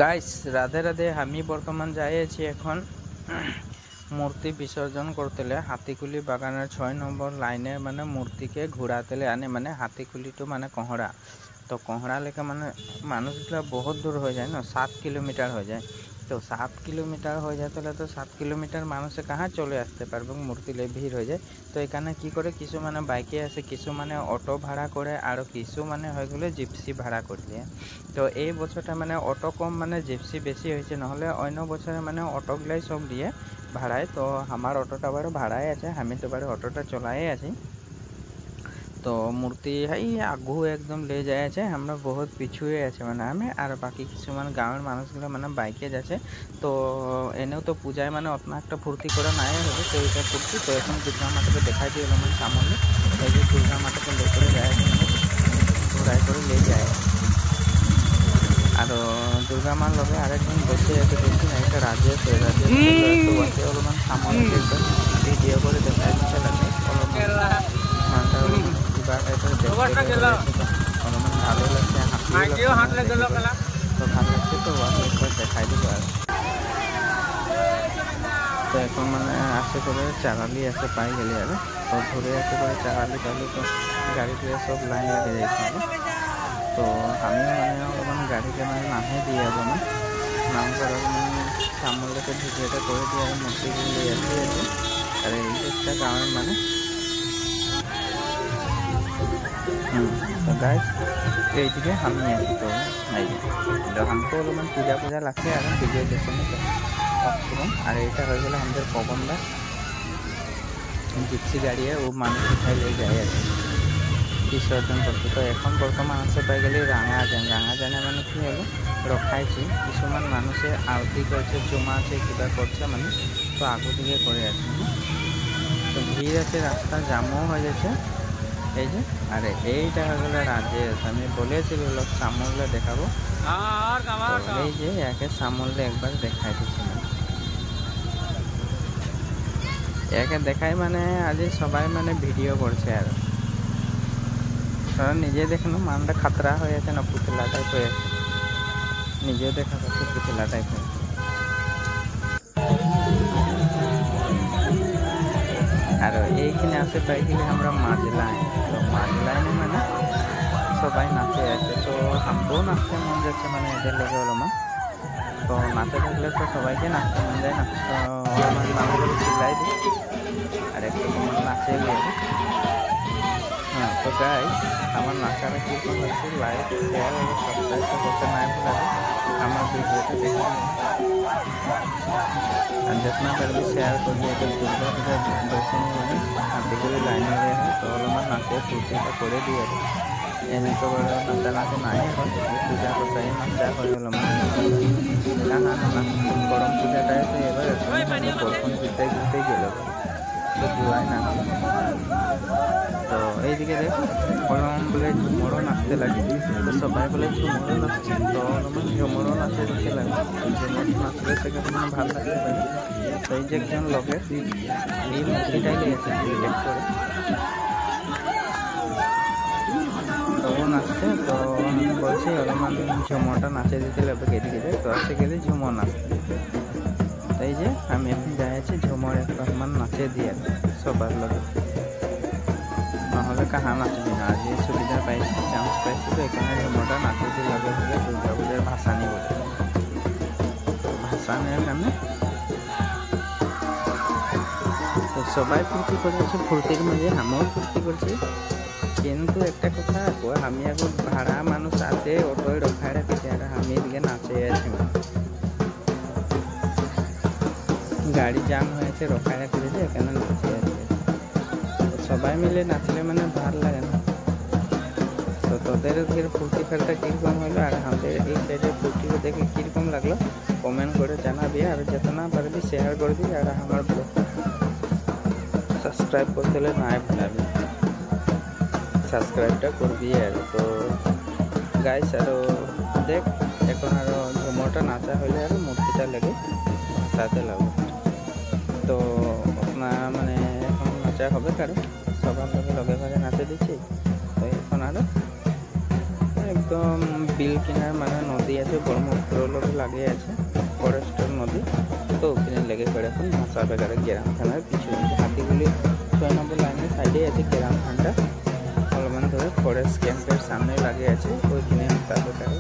Guys Radhe Radhe. আমি বর্তমান যাই আছি এখন মূর্তি বিসর্জন করতেলে হাতিকুলি বাগানের 6 নম্বর লাইনে মানে মূর্তিকে ঘোরাতেলে আনে মানে হাতিকুলি টু মানে কহড়া। তো কহড়া লেখা মানে মানুষগুলা বহুত দূর হয়ে যায় না, 7 কিলোমিটার হয়ে যায়। তো 7 কিলোমিটার হয়ে যায় তাহলে তো 7 কিলোমিটার মানুষে কাহা চলে আসতে পারবে, মূর্তি লে ভিড় হয়ে যায়। তো এখানে কি করে কিছু মানে বাইকে আসে, কিছু মানে অটো ভাড়া করে, আর কিছু মানে হয়ে গেলে জিপসি ভাড়া করে দিয়ে। তো এই বছরটা মানে অটো কম মানে জিপসি বেশি হয়েছে, নহলে অন্য বছরে মানে অটোগুলাই সব দিয়ে ভাড়ায়। তো আমার অটোটা বারে ভাড়ায় আছে, আমি তো বারে অটোটা চলাই আছি। তো মূর্তি এই আগুও একদম লে যায় আছে, আমরা বহুত পিছুয়ে আছে মানে আমি আর বাকি কিছুমান গাঁয়ের মানুষগুলো মানে বাইকে যাচ্ছে। তো এনেও তো পূজায় মানে অতনা একটা ফুর্তি করে নাই হবে, তো এইটা ফুর্তি। তো এখন দুর্গা মাটাকে দেখাই দিয়ে মানে সামনে এই যে দুর্গা মাটাকে লে করে যায় মানে ঘোড়ায় করে লে যায়। আর দুর্গা মার লগে আরেকজন বসে আছে, দেখছি না এটা রাজেশ অলপমান সামনে ভিডিও করে দেখাই দিতে লাগে মানটা কিবা টাইপের দেখতে অলপমান ভালো লাগছে, তো ভালো লাগছে তো একবার দেখাই দিব। আর তো এখন মানে আসে করে চারালি আছে পাই গেলে আর তো ধরে আসে করে চারালি তাহলে তো গাড়ি দিয়ে সব লাইন লেগে যাইছে। তো আমিও মানে অলপমান গাড়িকে মানে নামে দিয়ে যাবো না, নাম করার মানে সামনেকে ভিডিওটা করে দিয়ে আর মূর্তিগুলো নিয়ে আসি আর আর এই একটা গাঁয়ের মানে তো গাইস এইদিকে আমি আছি। তো এই हमको অলপমান পূজা পূজা লাগছে আর ভিডিও দেখুন আর এইটা হয়ে গেলে আমাদের পবনদা জিপসি গাড়ি ও মানুষ উঠাই লে যায় আর বিসর্জন করছে। তো এখন বর্তমান আসে পাই গেলে রাঙাজানে মানে কি হলো রখাইছি, কিছুমান মানুষে আরতি করছে, জমা আছে কিবা করছে মানে, তো আগু দিকে করে আছে। তো ভিড় আছে, রাস্তা জামও হয়ে যাচ্ছে এই যে। আরে এইটা হয়ে গেলে রাজেশ, আমি বলেছি লোক সামলে দেখাবো, এই যে একে সামলে একবার দেখাই দিচ্ছি না, একে দেখাই মানে আজ সবাই মানে ভিডিও করছে আর নিজে দেখুন মানটা খাতরা হয়ে আছে না, পুতলা টাইপ হয়ে আছে, নিজেও দেখা যাচ্ছে পুতলা টাইপ হয়ে। আর এইখানে আসে পাই গেলে আমরা মাঝলাইন, তো মাঝলাইনে মানে সবাই নাচে আছে। তো আমরাও নাচতে মন যাচ্ছে মানে এদের লেগে অলপমান, তো নাচে থাকলে তো সবাইকে নাচতে মন যায় না, তো অলপমান মানুষগুলো চিল্লাই দিই আর একটু নাচে গিয়ে। হ্যাঁ তো গাইস আমার নাচাটা কীরকম হচ্ছে লাইক শেয়ার এবং সাবস্ক্রাইব তো করতে নাই ভুলাবে, আমার ভিডিওটা দেখে আর जितना পারবি শেয়ার করিए। तो दुर्गा पूजा दर्शन মানে হাতিগুলি লাইনে হয়, তো অলপমান নাচে ফুর্তিটা করে দিয়ে এনে তো বড় নাচা নাচে নাই হয় পূজা করতে নাচা হয় অলপমান গরম পূজাটায়। তো এবার বর্ষণ ঘুরতে ঘুরতে গেল তো জুয়াই না। তো এইদিকে দেখ অলপমান বলে ঝুমরও নাচতে লাগে, তো সবাই বলে ঝুমরও নাচছে, তো অলপমান ঝুমরও নাচে দিতে লাগে, ঝুমর নাচলে সেখানে মানে ভালো লাগতে পারে। তো এই যে একজন লোকের এই মূর্তিটাই নিয়েছে সিলেক্ট করে, তো ও নাচছে। তো আমি বলছি অলপমান ঝুমরটা নাচে দিতে লাগবে এদিকে, তো আসে গেলে ঝুমর নাচতে। এই যে আমি এখন যাই আছি ঝুমর একটা মান নাচে দিয়ে সবার লোক, নহলে কাহা নাচবি না। আজ সুবিধা পাইছি, চান্স পাইছি, তো এখানে ঝুমরটা নাচে দিয়ে লগে হলে দুর্গা পূজার ভাসানি বলে, ভাসানের কারণে তো সবাই ফুর্তি করেছে, ফুর্তির মাঝে আমিও ফুর্তি করছি। কিন্তু একটা কথা আমি এখন ভাড়া মানুষ আছে অটোয় রখায় রেখেছি আর আমি এদিকে নাচে আছি, গাড়ি জাম হয়েছে রখায় রেখেছে এখানে নাচে আছে। সবাই মিলে নাচলে মানে ভালো লাগে না। তো তোদের ফুর্তি ফেলটা কীরকম হলো আর আমাদের এই সাইডের ফুর্তিটা দেখে কীরকম লাগলো কমেন্ট করে জানাবি, আর যেতনা পারবি শেয়ার করে দিবি আর আমার ব্লগটা সাবস্ক্রাইব করতে হলে নাই ভুলাবি, সাবস্ক্রাইবটা করবি। আর তো গাইস আরও দেখ এখন আরও ঝুমরটা নাচা হলে আর মূর্তিটা লেগে ভাসাতে লাগবে, তো আপনার মানে এখন নাচা হবে কারো সবার লগে লগে ভাগে নাচে দিচ্ছি। তো এখন আরও একদম বিল কিনার মানে নদী আছে, ব্রহ্মপুত্র লোকে লাগে আছে, ফরেস্টের নদী। তো ওখানে লেগে পড়ে এখন ভাষা বেকারে গ্রাম থানার পিছনে হাতিগুলি 6 নম্বর লাইনের সাইডে আছে গ্রাম থানাটা, অলমান ধরে ফরেস্ট ক্যাম্পের সামনে লাগে আছে, ওইখানে তার বেকারে